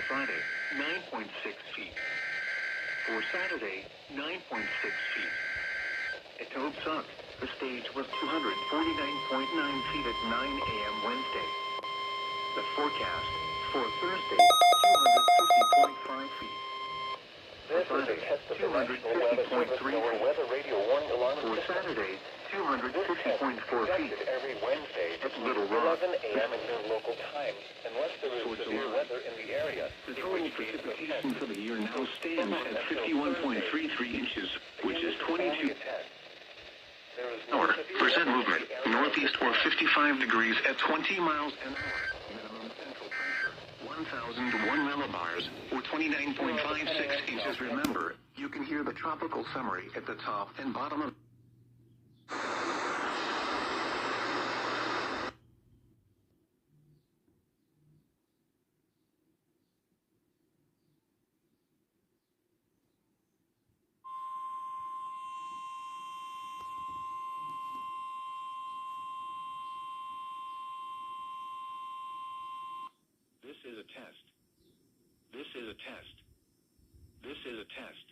Friday, 9.6 feet. For Saturday, 9.6 feet. At Tobe Suck, the stage was 249.9 feet at 9 a.m. Wednesday. The forecast for Thursday, 250.5 feet. This is a test of the National Weather Service NOAA Weather Radio 1 alarm for system. Saturday, This test 250.4 is feet. conducted every Wednesday At between Little Rock. 11 a.m. and noon local time, unless there is For severe July. weather in the area. The in total which case the precipitation test for the year now is stands postponed at until 51.33 inches, which Again, is this only 22 a test. There is hour. no severe Percent weather in movement, the area. northeast or 55 degrees at 20 miles an hour. Minimum central pressure, 1,001 millibars, or 29.56 inches. Remember, you can hear the tropical summary at the top and bottom of This is a test. This is a test. This is a test.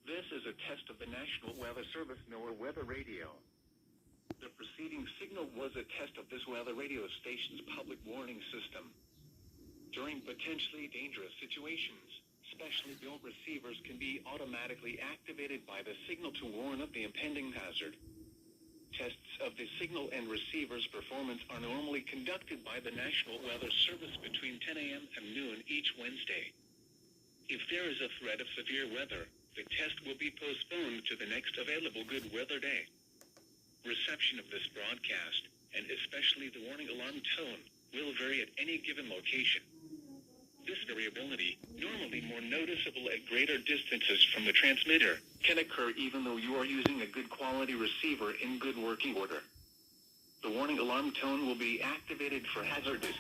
This is a test of the National Weather Service NOAA Weather Radio. The preceding signal was a test of this weather radio station's public warning system. During potentially dangerous situations, specially built receivers can be automatically activated by the signal to warn of the impending hazard. Tests of the signal and receiver's performance are normally conducted by the National Weather Service between 10 a.m. and noon each Wednesday. If there is a threat of severe weather, the test will be postponed to the next available good weather day. Reception of this broadcast, and especially the warning alarm tone, will vary at any given location. This variability, normally more noticeable at greater distances from the transmitter, can occur even though you are using a good quality receiver in good working order. The warning alarm tone will be activated for hazardous